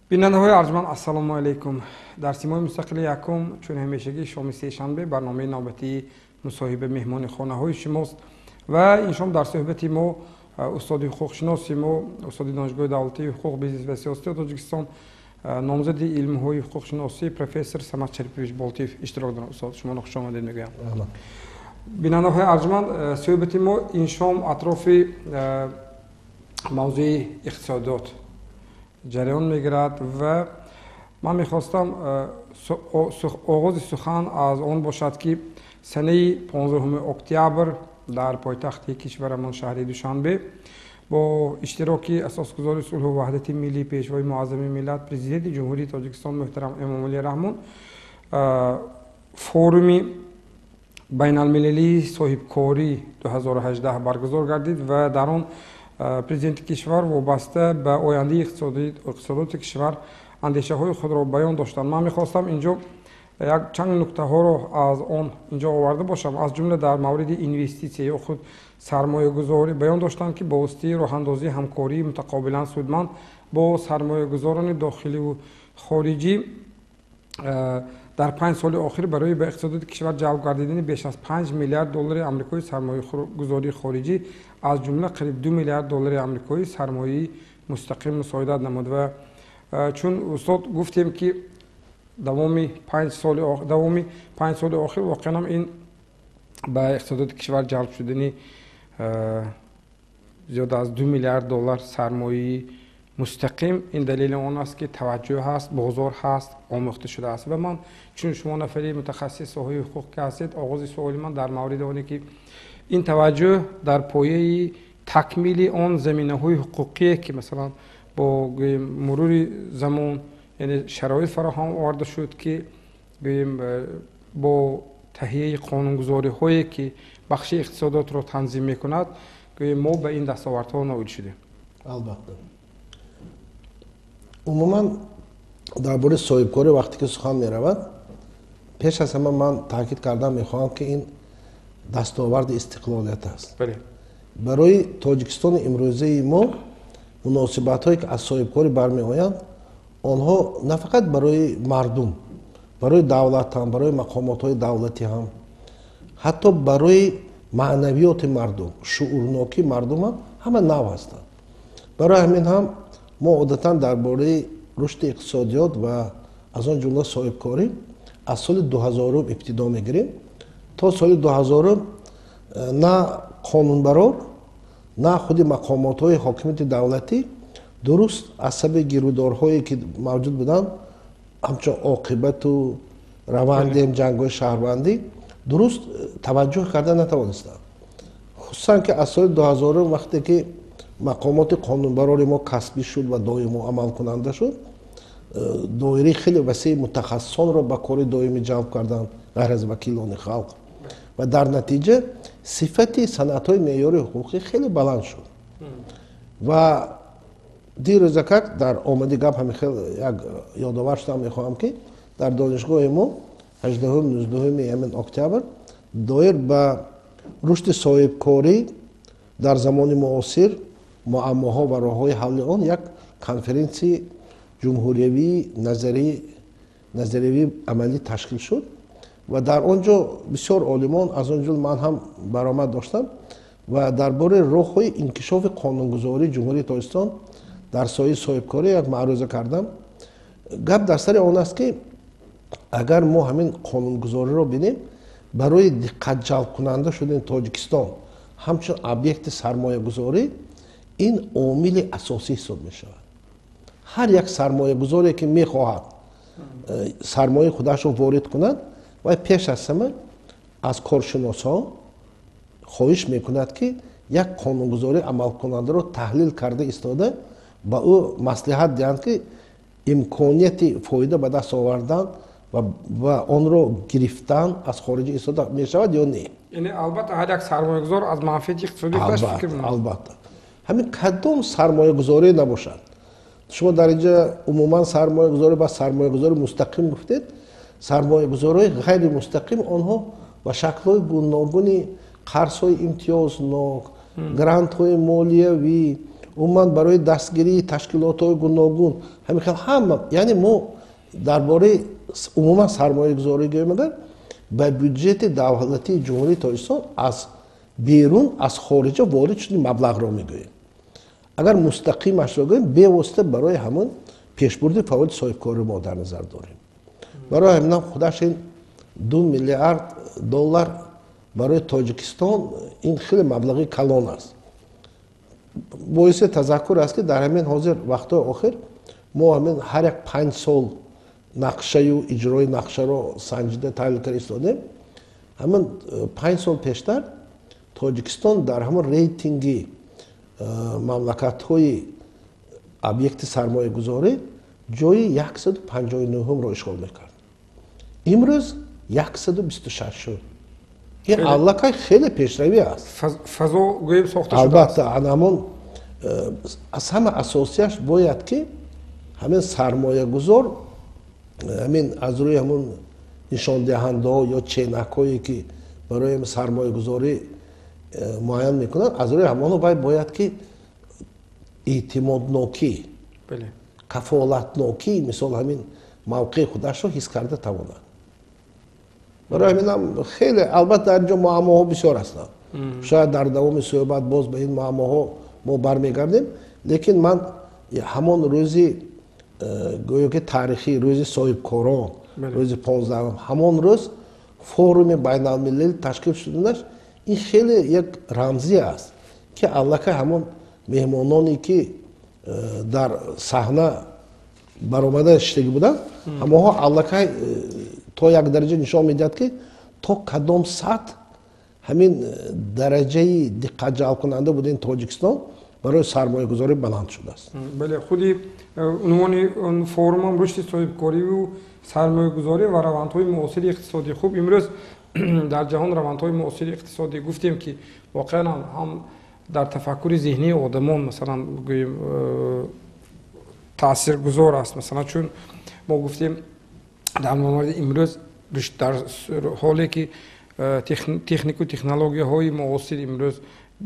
بیننده‌های ارجمند السلام علیکم. در سیمای مستقل یکم چون همیشگی شام سه شنبه برنامه نوبتی مصاحبه مهمان خانه‌های شماست و این شام در صحبت ما استاد حقوق شناسی ما استاد دانشگاه دولتی حقوق بیزنس و سیاست تاجیکستان نامزد علم‌های حقوق شناسی پروفسور سمت شریفویچ بالتیف اشتراک دارند. استاد شما خوش آمدید میگویم. بیننده‌های ارجمند صحبت ما این شام اطراف موضوع اقتصادات جریان میگیرد و من میخواستم آغاز سخن از آن باشد که سنه 15 اکتبر در پایتخت کشورمان شهر دوشنبه با اشتراک اساسگزار صلح و وحدت ملی پیشوای معظم ملت پرزیدنت جمهوری تاجیکستان محترم امام علی رحمان فورومی بین المللی صاحبکاری 2018 برگزار گردید و در آن پرزیدنت کشور وابسته به آینده اقتصادات کشور اندیشه های خود را بیان داشتند. من میخواستم اینجا یک چند نکته ها را از آن اینجا آورده باشم. از جمله در مورد اینوستیسیه یا خود سرمایه گذاری بیان داشتند که با واسطه راه اندازی همکاری متقابلا سودمند با سرمایه گذاران داخلی و خارجی در 5 سال اخیر برای به اقتصادات کشور جلب گردیدن بیش از 5 میلیارد دلار آمریکایی سرمایه گذاری خارجی از جمله قریب 2 میلیارد دلار آمریکایی سرمایه مستقیم مساعدت نمود و چون استاد گفتیم که دوام 5 سال اخیر واقعا این به اقتصادات کشور جلب شدنی زیاد از 2 میلیارد دلار سرمایه مستقیم این دلیل آن است که توجه هست، بازار هست، آموخته شده است و من چون شما نفری متخصص ساحه حقوق که هستید آغاز سوال من در مورد آنه که این توجه در پایه تکمیل آن زمینه‌های حقوقی که مثلا با مرور زمان یعنی شرایط فراهم آورده شد که با تهیه قانونگذاری هایی که بخش اقتصادات را تنظیم میکند ما به این دستاوردها نائل شدیم. البته عموما درباره صاحبکاری وقتی که سخن میرود پیش از همه من تاکید کردم میخواهم که این دستاورد استقلالیت است. برای تاجیکستان امروزی ما مناسبت هایی که از صاحبکاری برمی آیند آنها نه فقط برای مردم، برای دولت هم، برای مقامات های دولتی هم، حتی برای معنویات مردم، شعورناکی مردم هم همه نو هستند. برای همین هم ما عادتا درباره رشد اقتصادیات و از آن جمله صاحبکاری از سال 2000 ابتدا میگیریم تا سال 2000 نه قانونبران نه خود مقامات های حاکمیت دولتی درست عصب گیرودارهایی که موجود بودن همچون عاقبت و روند جنگ های شهروندی درست توجه کردن نتوانستند. خصوصا که از سال 2000 وقتی که مقامات قانونبران ما کسبی شد و دائم و عمل کننده شد دایره خیلی وسیع متخصصان را به کار دائمی جلب کردند غیر از وکیلان خلق و در نتیجه صفت صنعت های معیاری حقوقی خیلی بلند شد و دیر زکک در آمده گپ همین خیلی یک یادآور شدم میخواهم که در دانشگاه ما 18 19 همین اکتبر دایر به رشد صاحبکاری در زمان معاصر معماها و راههای حل آن یک کنفرانسی جمهوریوی نظریوی عملی تشکیل شد و در آنجا بسیار عالمان از آنجا من هم برآمد داشتم و درباره راه‌های انکشاف قانونگذاری جمهوری تاجیکستان در سایه صاحبکاری یک معروضه کردم. گپ در سر آن است که اگر ما همین قانونگذاری را بینیم برای دقت جلب کننده شدن تاجیکستان همچون ابیکت سرمایه گذاری این عامل اساسی حساب می شود. هر یک سرمایه گذاری که می خواهد سرمایه خودش را وارد کند و پیش از همه از کارشناسان خواهش می کند که یک قانونگذاری عمل کننده را تحلیل کرده ایستاده با او مصلحت دهند که امکانیت فایده به دست آوردن و آن رو گرفتن از خارج استفاده می شود یا نه؟ یعنی البته هر یک سرمایه‌گذار از منافع اقتصادی خودش فکر می‌کنه. البته همین کدام سرمایه گذاری نباشد. شما در اینجا عموما سرمایه گذاری با سرمایه گذاری مستقیم گفتید. سرمایه گذاری غیر مستقیم آنها با شکل‌های گوناگونی قرض‌های امتیازناک، گرانت‌های مالیوی، عموما برای دستگیری تشکیلات‌های گوناگون همین هم یعنی ما درباره عموما سرمایه گذاری گویم اگر به بودجت دولتی جمهوری تاجیکستان از بیرون از خارج وارد شده مبلغ را میگوییم. اگر مستقیمش را گوییم به واسطه برای همون پیشبرد فعالیت صاحبکاری ما در نظر داریم. برای همین خودش این 2 میلیارد دلار برای تاجیکستان این خیلی مبلغی کلان است. باعث تذکر است که در همین حاضر وقتا آخر ما همین هر یک 5 سال نقشه و اجرای نقشه را سنجیده تحلیل کرده ایستادیم. همین 5 سال پیشتر تاجیکستان در همون ریتینگی مملکت‌های ابیکت سرمایه گذاری جای 159 را اشغال میکرد. امروز 126 شد. این علاقه خیلی پیشروی است. فضا گویم ساخته شده البته همون از همه اساسیش باید که همین سرمایه گذار همین از روی همون نشان دهنده ها یا چینک هایی که برای سرمایه گذاری معین میکنن از روی همون باید که اعتماد نوکی کفالت نوکی مثال همین موقع خودش رو حس کرده توانند. برای همین هم خیلی البته در اینجا معماها بسیار هستند. شاید در دوام صحبت باز به این معماها ما برمیگردیم. لیکن من همون روزی گویا که تاریخی روز صاحبکاران روز 15 همون روز فورم بین المللی تشکیل شدنش این خیلی یک رمزی است که علاقه همون مهمانانی که در صحنه برآمده شدگی بودن همه علاقه تا یک درجه نشان میدهد که تا کدام سطح همین درجه دقت جلب کننده بود این تاجیکستان برای سرمایه گذاری بلند شده است. بله خودی عنوان فورم هم رشد صاحبکاری و سرمایه گذاری و روندهای معاصر اقتصادی خوب امروز در جهان روندهای معاصر اقتصادی گفتیم که واقعا هم در تفکر ذهنی آدمان مثلا بگوییم تاثیرگذار است. مثلا چون ما گفتیم در مورد امروز در حالی که تکنیک و تکنولوژی های معاصر امروز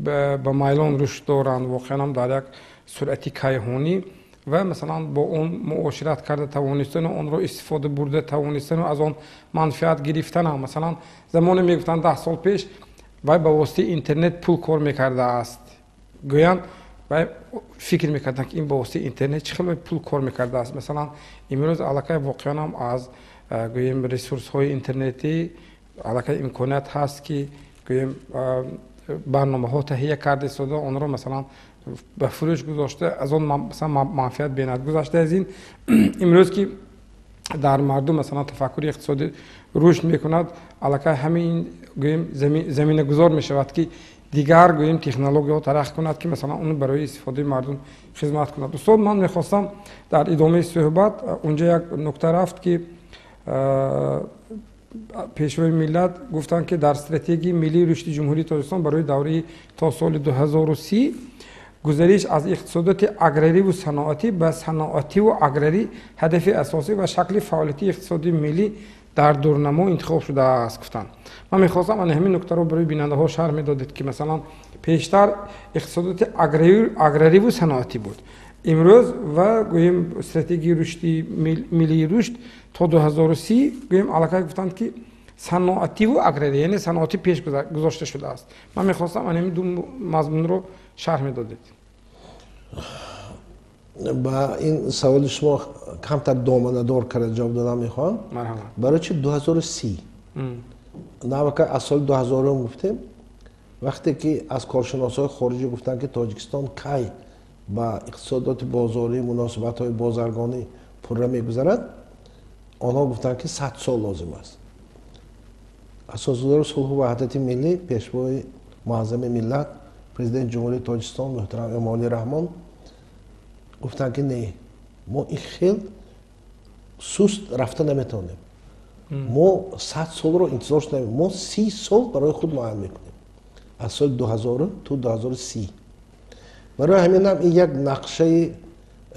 به میلان رشد دارند واقعا هم در یک سرعت کیهانی و مثلا با اون معاشرت کرده توانستن و اون رو استفاده برده توانستن و از آن منفعت گرفتن هم مثلا زمان میگفتن 10 سال پیش وای با واسطه اینترنت پول کار میکرده است گویان و فکر میکردن که این با واسطه اینترنت چقدر پول کار میکرده است. مثلا امروز علاقه واقعا هم از گویم ریسورس های اینترنتی علاقه امکانات هست که گویم برنامه ها تهیه کرده شده اون رو مثلا به فروش گذاشته از اون مثلا منفعت بیند گذاشته. از این امروز که در مردم مثلا تفکر اقتصادی رشد میکند علاقه همین گویم زمینه گذار میشود که دیگر گویم تکنولوژی ها ترقی کند که مثلا اون برای استفاده مردم خدمت کند. دوستان من میخواستم در ادامه صحبت اونجا یک نکته رفت که پیشوای ملت گفتن که در استراتژی ملی رشد جمهوری تاجیکستان برای دوره تا سال 2030 گذریش از اقتصادات اگراری و صنعتی به صنعتی و اگراری هدف اساسی و شکل فعالیت اقتصادی ملی در دورنما انتخاب شده است گفتن. من می‌خواستم همین نکته رو برای بیننده ها شرح میدادید که مثلا پیشتر اقتصادات اگراری و صنعتی بود. امروز و گویم استراتژی رشدی ملی رشد تا 2030 گویم علاقه گفتند که صنعتی و اگراری یعنی صنعتی پیش گذاشته شده است. من می‌خواستم همین دو مضمون رو شرح میدادید. با این سوال شما کمتر دامنه دار کرده جواب دادم میخوام. مرحبا. برای چی 2030 نه که از سال 2000 گفتیم وقتی که از کارشناسای خارجی گفتن که تاجیکستان کی با اقتصادات بازاری مناسبت های بازرگانی پره میگذرد آنها گفتن که 100 سال لازم است. اساسگزار صلح و وحدت ملی پیشوای معظم ملت پرزیدنت جمهوری تاجیکستان محترم امالی رحمان گفتن که نه ما این خیلی سست رفته نمیتونیم ما 100 سال رو انتظارش نمیم. ما 30 سال برای خود معین میکنیم از سال 2000 تا 2030. برای همین هم این یک نقشه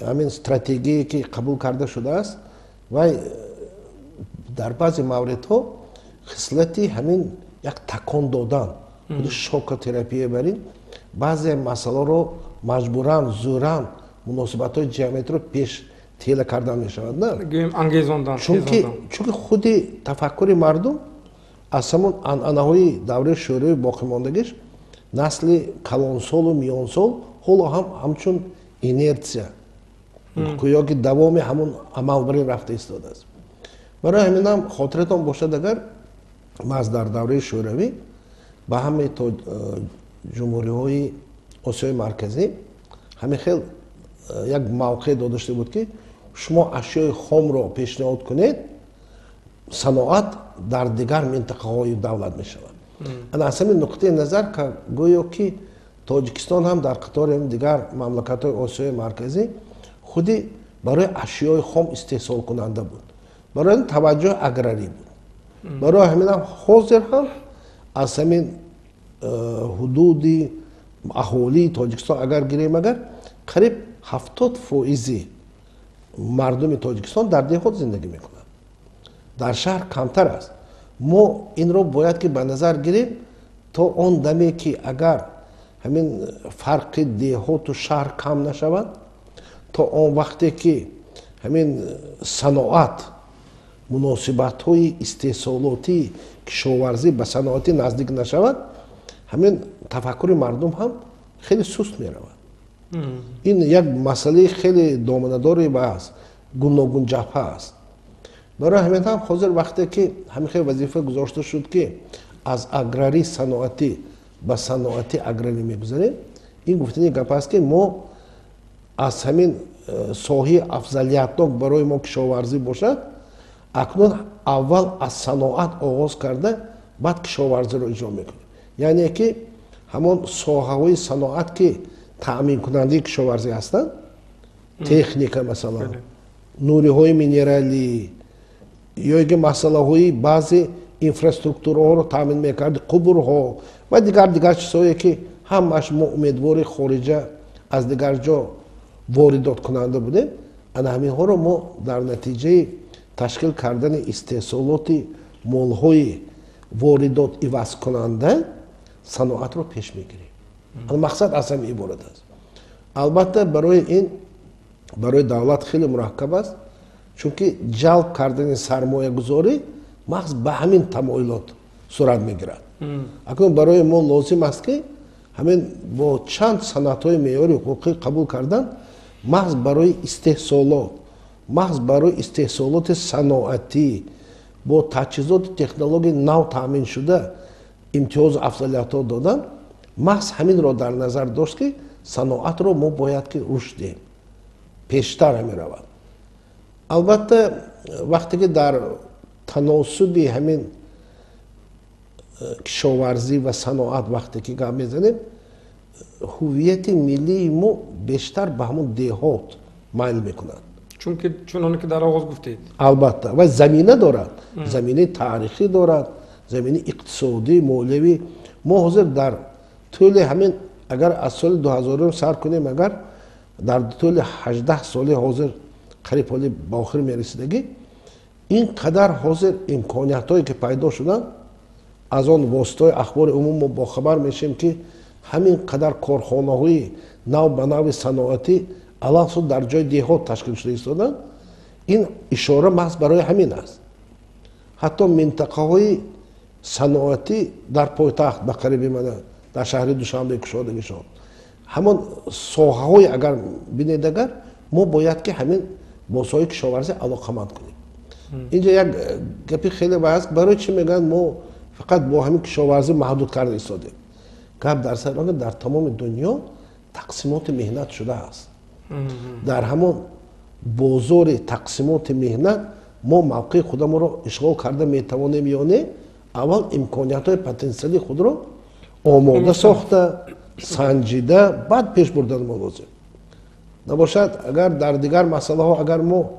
همین استراتژی که قبول کرده شده است و در بعضی موردها خصلتی همین یک تکان دادن خود شوک تراپی برین بعضی مسئله رو مجبوران زوران مناسبت های جمعیت رو پیش تیله کردن می شود نه انگیزاندن چون خود تفکر مردم از همون انهای دوره شوروی باقی ماندگیش نسل کلانسال و میانسال حالا هم همچون اینرسیا گویا که دوام همون عملبری رفته ایستاده است. برای همین هم خاطرتان باشد اگر ما از در دوره شوروی به همه جمهوری های آسیای مرکزی همین خیلی یک موقع داشته بود که شما اشیای خام را پیشنهاد کنید صنعت در دیگر منطقه های دولت می شود. انا از همین نقطه نظر که گویا که تاجیکستان هم در قطار دیگر مملکت های آسیای مرکزی خودی برای اشیای خام استحصال کننده بود. برای این توجه اگراری بود. برای همین هم حاضر هم از همین حدود اهالی تاجیکستان اگر گیریم اگر قریب 70% مردم تاجیکستان در دهات زندگی میکنند. در شهر کمتر است. ما این رو باید که به نظر گیریم تا اون دمی که اگر همین فرق دهات و شهر کم نشود تا اون وقتی که همین صنعت مناسبت های استحصالاتی کشاورزی به صنعتی نزدیک نشود همین تفکر مردم هم خیلی سست می رود. این یک مسئله خیلی دامنه‌داری است گوناگون جبهه است. برای همین هم حاضر وقتی که همین خیلی وظیفه گذاشته شد که از اگراری صنعتی به صنعتی اگراری میگذاریم این گفتنی گپ است که ما از همین ساحه افضلیتناک برای ما کشاورزی باشد اکنون اول از صنعت آغاز کرده بعد کشاورزی رو اجرا میکنیم. یعنی که همون ساحه های صنعت که تأمین کننده کشاورزی هستند تکنیک مثلا نوری های مینرالی یا که مسئله های بعضی اینفراستруکتور ها رو تأمین میکرد قبر ها و دیگر چیزهایی که همش ما امیدوار خارجه از دیگر جا واردات کننده بودیم انا همین ها رو ما در نتیجه تشکیل کردن استحصالات مال های واردات عوض کننده صنعت رو پیش میگیریم. مقصد از همین عبارت است. البته برای این برای دولت خیلی مرکب است چون که جلب کردن سرمایه گذاری محض به همین تمایلات صورت میگیرد. اکنون برای ما لازم است که همین با چند صنعت های معیاری حقوقی قبول کردن محض برای استحصالات صنعتی با تجهیزات تکنولوژی نو تامین شده امتیاز افضلیت ها دادن محض همین را در نظر داشت که صنعت را ما باید که رشد دهیم پیشتر می رود. البته وقتی که در تناسب همین کشاورزی و صنعت وقتی که گام میزنیم هویت ملی ما بیشتر به همون دهات مایل میکنند چون که در آغاز گفتید البته و زمینه دارد زمینه تاریخی دارد زمینه اقتصادی مولوی ما حاضر در طول همین اگر از سال 2000 سر کنیم اگر در طول 18 سال حاضر قریب حالی با آخر میرسیدگی این قدر حاضر امکانیت هایی که پیدا شدن از آن واسطه اخبار عموم ما با خبر میشیم که همین قدر کارخانه های نو به نو صنعتی الان در جای دهات تشکیل شده ایستادن این اشاره محض برای همین است. حتی منطقه های صنعتی در پایتخت به قریب من در شهر دوشنبه کشادگی شد همون ساحه های اگر بینید اگر ما باید که همین با ساحه کشاورزی علاقمند کنیم. اینجا یک گپی خیلی بحث برای چی میگن ما فقط با همین کشاورزی محدود کرده ایستادیم. گپ در سر در تمام دنیا تقسیمات مهنت شده است. در همون بازار تقسیمات مهنت ما موقع خودمون رو اشغال کرده میتوانیم یا نه اول امکانیت های پتانسیلی خود رو آماده ساخته سنجیده بعد پیش بردن ما لازم نباشد. اگر در دیگر مسئله ها اگر ما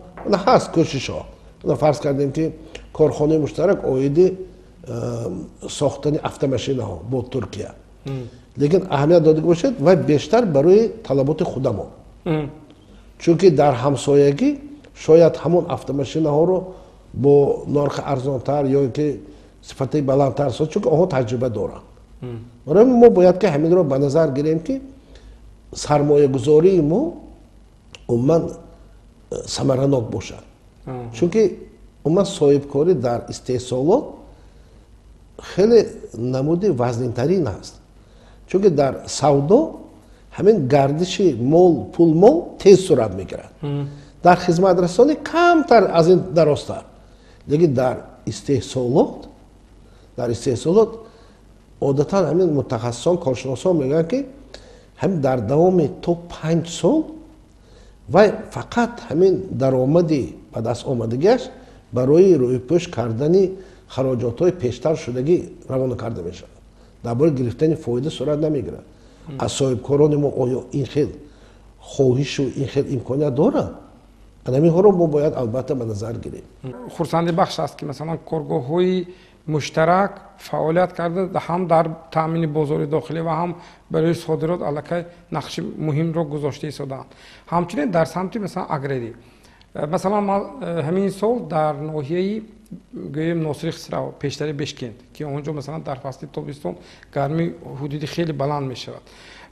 هست کوشش ها فرض کردیم که корхонаи муштарак оиди сохтани автомашинаҳо бо Туркия. Лекин аҳамият додига бошад вай бештар барои талаботи худамо. Чунки дар ҳамсоягӣ шояд ҳамон автомашинаҳоро бо нархи арзонтар ё ки сифати баландтар созад, чунки онҳо таҷриба доранд. Барои мо бояд ки ҳаминро ба назар гирем ки сармоягузории мо умуман самаранок бошад. Чунки умуман соҳибкорӣ дар истеҳсолот хеле намуди вазнинтарин аст. Чунки дар савдо ҳамин гардиши мол пул тез сурат мегирад. Дар хизматрасонӣ камтар аз ин дарозтар. Лекин дар истеҳсолот одатан ҳамин мутахассисон коршиносон мегӯянд ки ҳамин дар давоми то 5 сол вай фақат ҳамин даромади ба даст омадагиаш барои рӯйпӯш кардани хароҷотҳои пештар шудагӣ равона карда мешавад. Дар бораи гирифтани фоида сурат намегирад. Аз соҳибкорони мо оё ин хел хоҳишу ин хел имконият дорад? Ҳаминҳоро мо бояд албатта ба назар гирем. Хурсандибахш аст ки масалан коргоҳҳои муштарак фаъолият карда ҳам дар таъмини бозори дохилӣ ва ҳам барои содирот аллакай нақши муҳимро гузошта истодаанд. Ҳамчунин дар самти масалан аграрӣ. Масалан ман ҳамин сол дар ноҳияи гӯем Носири Хисрао пештари Бешкент ки онҷо масалан дар фасли тобистон гармӣ ҳудуди хеле баланд мешавад.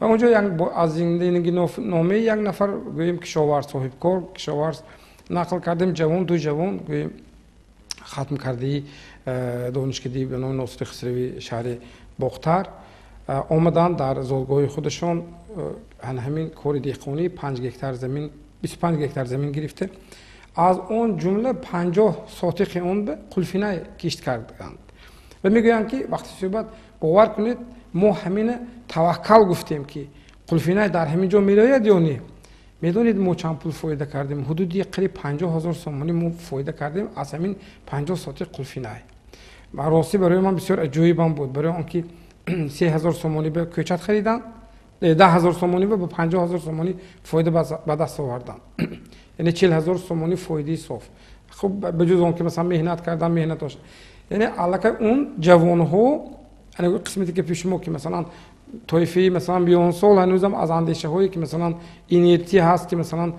Ва онҷо аз зиндагиномаи як нафар гӯем кишоварз соҳибкор кишоварз нақл кардем ҷавон ду ҷавон гӯем хатм кардии донишгирии ба номи Носири Хисрави шаҳри Бохтар омаданд дар зодгоҳи худашон ҳамин кори деҳқонӣ 5 гектар замин 25 гектар замин гирифте аз он ҷумла 50 сотиқи он қулфинай кишт карданд. Ва мегӯянд ки вақти суҳбат бовар кунед мо ҳамина таваккал гуфтем ки қулфинай дар ҳамин ҷо мерояд ё не. Медонед мо чанд пул фоида кардем? Ҳудуди қариб 50,000 сомонӣ мо фоида кардем аз ҳамин 50 сотиқ қулфинай. Рости барои ман бисёр аҷоибам буд. Барои он ки 3000 сомонӣ ба кӯчат хариданд, 10,000 сомонӣ ба 50,000 сомонӣ фоида ба даст оварданд. Яъне 40,000 сомонӣ фоидаи соф. Хуб баҷуз он ки масалан меҳнат кардан меҳнат дошт. Яъне аллакай он ҷавонҳо ана қисмате ки пеши мо ки масалан тоифаи масалан биён сол ҳанӯзам аз андешаҳое ки масалан инертӣ ҳаст ки масалан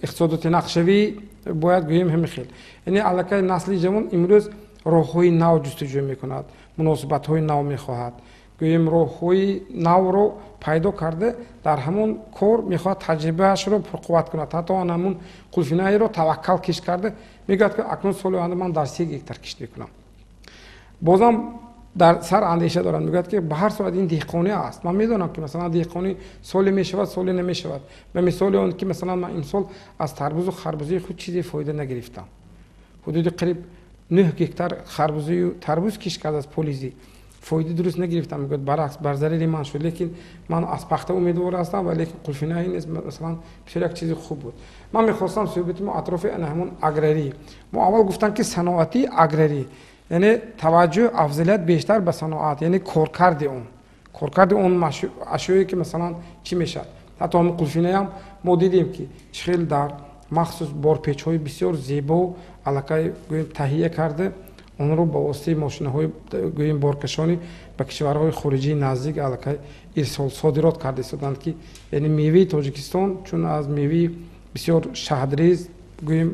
иқтисодоти нақшавӣ бояд гӯем ҳамин хел. Яъне аллакай насли ҷавон имрӯз роҳҳои нав ҷустуҷӯ мекунад, муносибатҳои нав мехоҳад. Гӯем роҳҳои навро пайдо карда дар ҳамон кор мехоҳад таҷрибаашро пурқувват кунад. Ҳатто он ҳамон қулфинайро таваккал кишт карда мегӯяд ки акнун соли оянда ман дар 3 гектар кишт мекунам. Бозам дар сар андеша дорад мегӯяд ки ба ҳар сурат ин деҳқонӣ аст. Ман медонам ки масалан деҳқонӣ соле мешавад соли намешавад. Ба мисоли он ки масалан ман имсол аз тарбузу харбузии худ чизе фоида нагирифтам. ҳудуди қариб 9 гектар харбузию тарбуз кишт карда аз полизи фоида дуруст нагирифтам. Мегӯяд баръакс бар зарари ман шуд. Лекин ман аз пахта умедвор ҳастам ва лекин қулфинай низ масалан бисёр як чизи хуб буд. Ман мехостам суҳбати мо атрофи ана ҳамон аграрӣ. Мо аввал гуфтам ки саноати аграрӣ яъне таваҷҷӯҳ афзалият бештар ба саноат яъне коркарди он ашёе ки масалан чӣ мешавад. Ҳатто ҳамин қулфинаям мо дидем ки чӣ хел дар махсус борпечҳои бисёр зебо аллакай гӯем таҳия карда онро ба воситаи мошинаҳои гӯем боркашонӣ ба кишварҳои хориҷии наздик аллакай ирсол содирот карда истоданд ки яъне меваи Тоҷикистон чун аз меваи бисёр шаҳдрез гӯем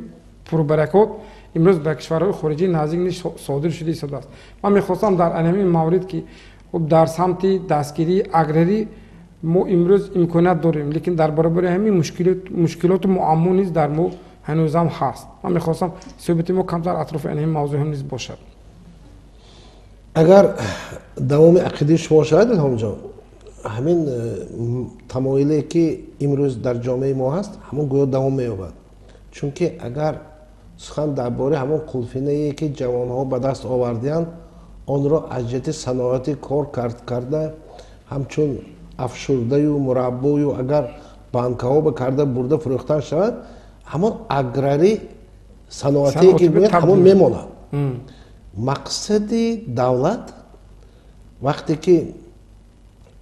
пурбаракот имрӯз ба кишварҳои хориҷии наздик низ содир шуда истодааст. Ман мехостам дар ҳамин маврид ки дар самти дастгирии аграрӣ мо имрӯз имконият дорем, лекин дар баробари ҳамин мушкилоту муаммо низ дар мо ҳанӯзам ҳаст. Ман мехостам суҳбати мо камтар атрофи ин мавзӯъ ҳам низ бошад. Агар давоми ақидаи шумо шавад илҳомҷон, ҳамин тамоиле ки имрӯз дар ҷомеаи мо ҳаст ҳамон гӯё давом меёбад. Чунки агар сухан дар бораи ҳамон қулфинае ки ҷавонҳо ба даст овардиянд онро аз ҷиҳати саноати кор карда ҳамчун афшурдаю мураббою агар банкаҳо ба карда бурда фурӯхтан шавад ҳамон аграрӣ саноатие ки гӯяд ҳамон мемонад. Мақсади давлат вақте ки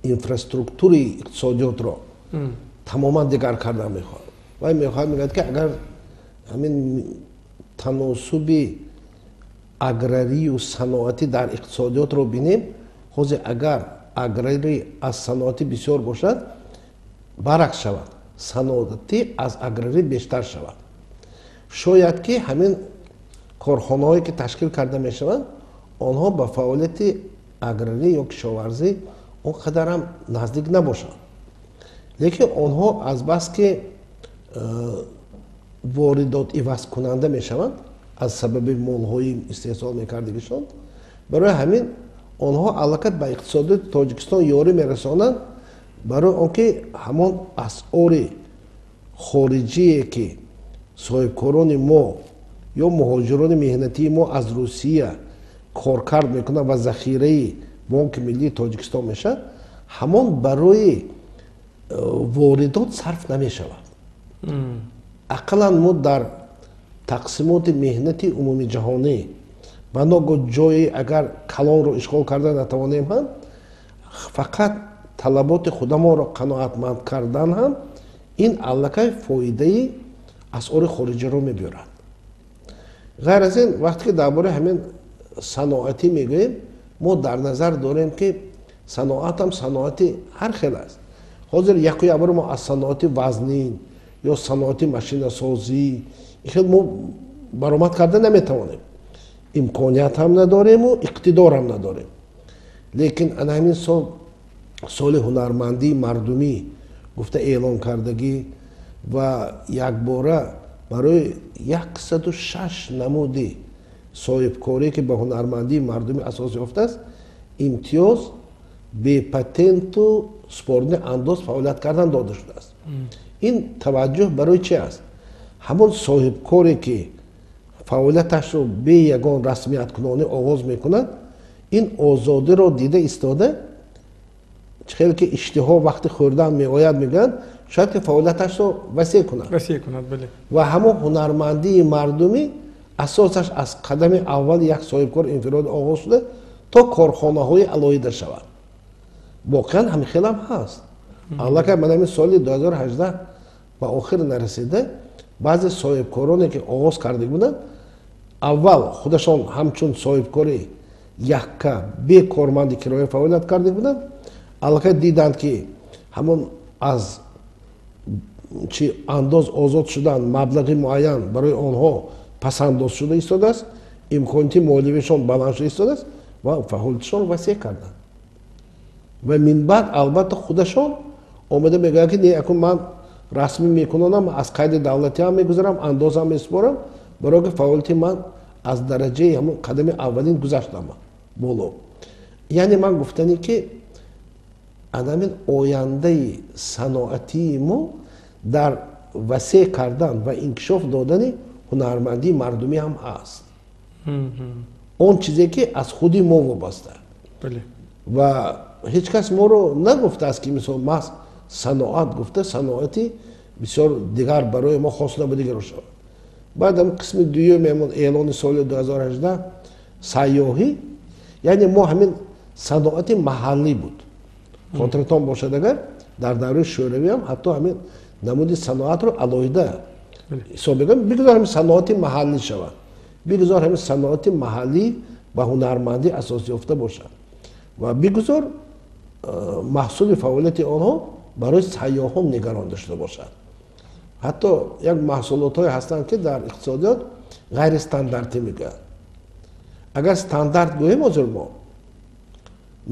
инфраструктураи иқтисодиётро тамоман дигар кардан мехоҳад вай мехоҳад мегӯяд ки агар ҳамин таносуби аграрӣ ва саноатӣ дар иқтисодиётро бинем, ҳозир агар аграрӣ аз саноатӣ бисёр бошад, баръакс шавад, саноатӣ аз аграрӣ бештар шавад. шояд ки ҳамин корхонаҳое ки ташкил карда мешаванд, онҳо ба фаъолияти аграрӣ ё кишоварзӣ он қадарам наздик набошанд. лекин онҳо азбаски воридот ивазкунанда мешаванд аз сабаби молҳои истеҳсол мекардагишон, барои ҳамин онҳо аллакай ба иқтисодиёти Тоҷикистон ёрӣ мерасонанд, барои он ки ҳамон асъори хориҷие ки соҳибкорони мо ё муҳоҷирони меҳнатии мо аз Русия коркард мекунанд ва захираи Бонки Миллии Тоҷикистон мешавад, ҳамон барои воридот сарф намешавад. ақаллан мо дар тақсимоти меҳнати умуми ҷаҳонӣ ба ногоҳ ҷое агар калонро ишғол карда натавонем ҳам, фақат талаботи худамонро қаноатманд кардан ҳам ин аллакай фоидаи асъори хориҷиро мебиёрад. ғайр аз ин вақте ки дар бораи ҳамин саноатӣ мегӯем, мо дар назар дорем ки саноатам саноати ҳар хел аст. ҳозир яку якбора мо аз саноати вазнин ё саноати машинасозӣ хел мо баромад карда наметавонем. имконият ҳам надорему, иқтидор ҳам надорем. лекин ана ҳамин сол соли ҳунармандии мардумӣ гуфта эълон кардагӣ ва якбора барои 106 намуди соҳибкорӣ ки ба ҳунармандии мардумӣ асос ёфтааст, имтиёз бепатенту спорни андоз фаъолият кардан дода шудааст. ин таваҷҷӯҳ барои чи аст? ҳамон соҳибкоре ки фаъолияташро бе ягон расмияткунонӣ оғоз мекунад, ин озодиро дида истода, чӣ хеле ки иштиҳо вақти хӯрдан меояд мегӯянд, шояд ки фаъолияташро васеъ кунад. ва ҳамон ҳунармандии мардумӣ асосаш аз қадами аввали як соҳибкор инфироди оғоз шуда то корхонаҳои алоҳида шавад. воқеан ҳамин хелам ҳаст. аллакай ман ҳамин соли 2018 ба охир нарасида баъзе соҳибкороне ки оғоз карда буданд, аввал худашон ҳамчун соҳибкори якка бе корманди кироя фаъолият карда буданд, аллакай диданд ки ҳамон аз чи андоз озод шудан маблағи муайян барои онҳо пасандоз шуда истодааст, имконияти молиявишон баланд шуда истодааст ва фаъолиятшон васеъ карданд. ва минбаъд албатта худашон омада мегӯянд ки не акун ман расмӣ мекунонам, аз қайди давлатиам мегузарам, андозам месупорам, барои ки фаъолияти ман аз дараҷаи ҳамон қадами аввалин гузаштам боло. яъне ман гуфтанӣ ки анамин ояндаи саноатии мо дар васеъ кардан ва инкишоф додани ҳунармандии мардумӣ ҳам ҳаст. он чизе ки аз худи мо вобаста. ва ҳеҷ кас моро нагуфтааст ки мисол маҳз саноат гуфта саноати бисёр дигар барои мо хос набудагиро шавад. баъд ҳам қисми дуюми ҳамон эълони соли 2018 сайёҳӣ, яъне мо ҳамин саноати маҳаллӣ буд. хотиратон бошад агар дар давраи шӯравӣ ҳам ҳатто ҳамин намуди саноатро алоҳида ҳисоб мекардем, бигузор ҳамин саноати маҳаллӣ шавад, бигузор ҳамин саноати маҳаллӣ ба ҳунармандӣ асос ёфта бошад ва бигузор маҳсули фаъолияти онҳо барои сайёҳон нигаронда шуда бошад. ҳатто як маҳсулотҳое ҳастанд ки дар иқтисодиёт ғайристандартӣ мегӯянд. агар стандарт гӯем ҳозир мо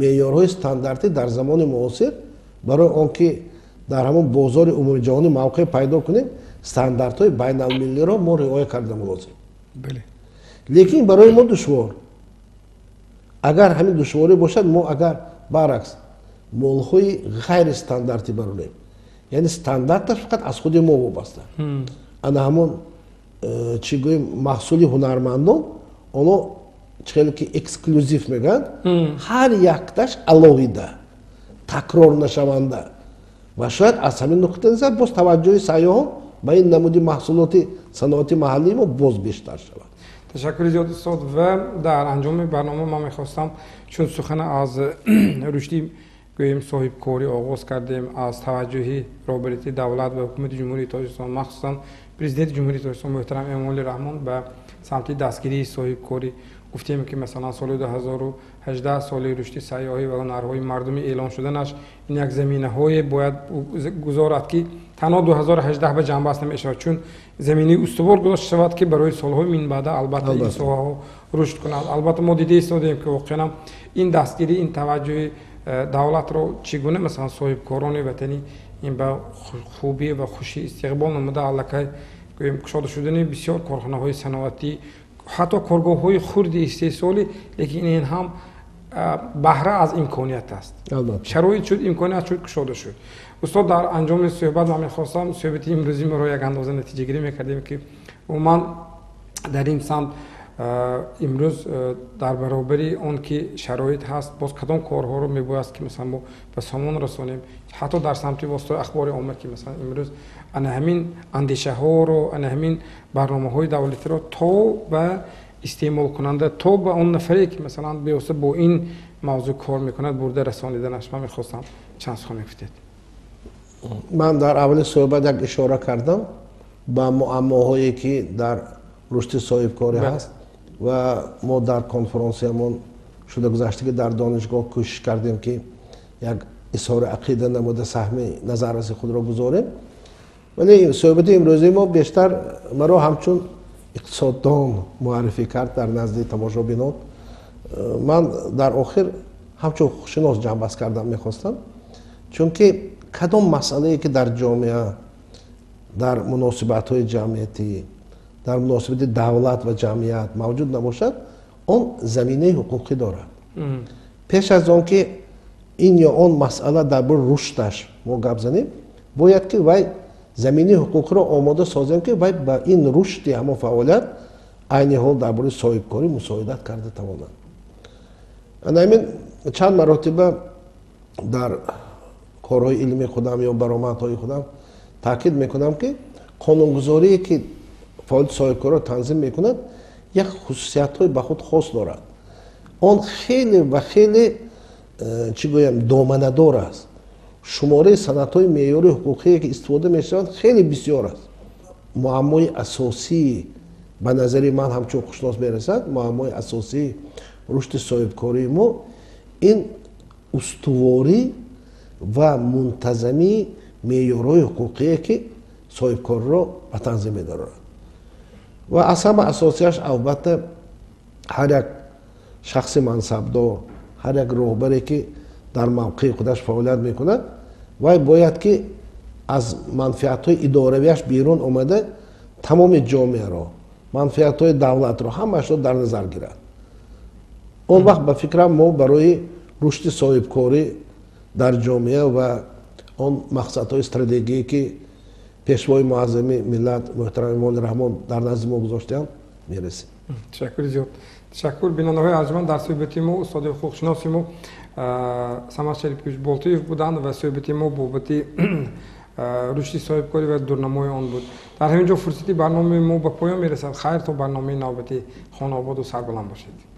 меъёрҳои стандартӣ дар замони муосир барои он ки дар ҳамон бозори умумиҷаҳонӣ мавқеъ пайдо кунем, стандартҳои байналмиллиро мо риоя кардамо лозим. лекин барои мо душвор. агар ҳамин душворӣ бошад, мо агар баръакс молҳои ғайристандартӣ баронем, яъне стандарташ фақат аз худи мо вобаста. ана ҳамон чӣ гӯем маҳсули ҳунармандон, оно чӣ хеле ки эксклюзив мегӯянд, ҳар якташ алоҳида, такрорнашаванда ва шояд аз ҳамин нуқтаи назар боз таваҷҷӯҳи сайёҳон ба ин намуди маҳсулоти саноати маҳаллии мо боз бештар шавад. ташаккури зиёд устод. ва дар анҷоми барнома ман мехостам, чун сухана аз рушди гӯем соҳибкорӣ оғоз кардем, аз таваҷҷӯҳи роҳбарияти давлат ва ҳукумати ҷумҳурии Тоҷикистон, махсусан президенти ҷумҳурии Тоҷикистон муҳтарам Эмомалӣ Раҳмон ба самти дастгирии соҳибкорӣ گفتیم که مثلا سال 2018 سال رشد سیاحی و هنرهای مردمی اعلان شدنش این یک زمینه‌های باید گذارد که تنها 2018 به جنبست نمیشه، چون زمینه استوار گذاشته شود که برای سالهای من بعد البته این سوها رشد کند. البته ما دیده ایستادیم که واقعا این دستگیری، این توجه دولت رو چگونه مثلا صاحبکاران وطنی این به خوبی و خوشی استقبال نموده. علاقه گشاده شدن بسیار کارخانه‌های صنعتی، حتی کارگاه‌های خرد استحصالی، لیکن این هم بهره از امکانیت است. شرایط شد، امکانیت شد، گشاده شد. استاد در انجام صحبت من می‌خواستم صحبت امروزی ما رو یک اندازه نتیجه گیری می‌کردیم که من در این سمت امروز در برابری اون که شرایط هست باز کدام کارها رو میباید که مثلا ما به سامان رسانیم، حتی در سمت واسطه اخبار عامه که مثلا امروز انا همین اندیشه ها رو، انا همین برنامه‌های دولتی رو تا به استعمال کننده، تا به اون نفری که مثلا به واسطه با این موضوع کار میکند برده رسانیدنش. من میخواستم چند سخن گفتید. من در اول صحبت یک اشاره کردم به معماهایی که در رشد صاحبکاری هست و ما در کنفرانسیمون شده گذشته که در دانشگاه کوشش کردیم که یک اظهار عقیده نموده سهم نظر از خود را گذاریم، ولی صحبت امروزی ما بیشتر مرا همچون اقتصاددان معرفی کرد در نزد تماشابینان. من در آخر همچون شناس جنبست کردم میخواستم، چون که کدام مسئله که در جامعه، در مناسبت های جمعیتی، در مناسبت دولت و جمعیت موجود نباشد، اون زمینه حقوقی دارد. پیش از آن که این یا اون مسئله در بر رشدش ما گپ زنیم، باید که وای زمینه حقوق را آماده سازیم که وای با این رشد همه فعالیت عین حال در بر صاحبکاری مساعدت کرده توانند. همین چند مراتبه در کارهای علمی خودم یا برآمدهای خودم تاکید میکنم که قانونگذاری که فعالیت صاحبکاری را تنظیم میکند یک خصوصیت های به خود خاص دارد. آن خیلی و خیلی چی گویم دامنه‌دار است. شماره سند های معیاری حقوقی که استفاده میشوند خیلی بسیار است. معمای اساسی به نظر من همچون خوشناس میرسد، معمای اساسی رشد صاحبکاری ما این استواری و منتظمی معیارهای حقوقی که صاحبکار را به تنظیم می‌دارد. و از همه اساسیش البته هر یک شخص منصبدار، هر یک راهبری که در موقع خودش فعالیت میکند و باید که از منفعت‌های ادارویش بیرون آمده تمام جامعه را، منفعت‌های دولت را همش را در نظر گیرد. اون وقت به فکرم ما برای رشد صاحبکاری در جامعه و اون مقصدهای استراتژیکی که پیشوای معظم ملت محترم امام رحمان در نزد ما گذاشتند میرسیم. تشکر زیاد. تشکر. بیننده‌های ارجمند، در صحبت ما استاد حقوقشناس ما سماج شریف‌پوش بولتویف بودند و صحبت ما بابت رشد صاحبکاری و دورنمای آن بود. در همینجا فرصتی برنامه ما به پایان میرسد. خیر تا برنامه نوبتی خانه آباد و سربلند باشید.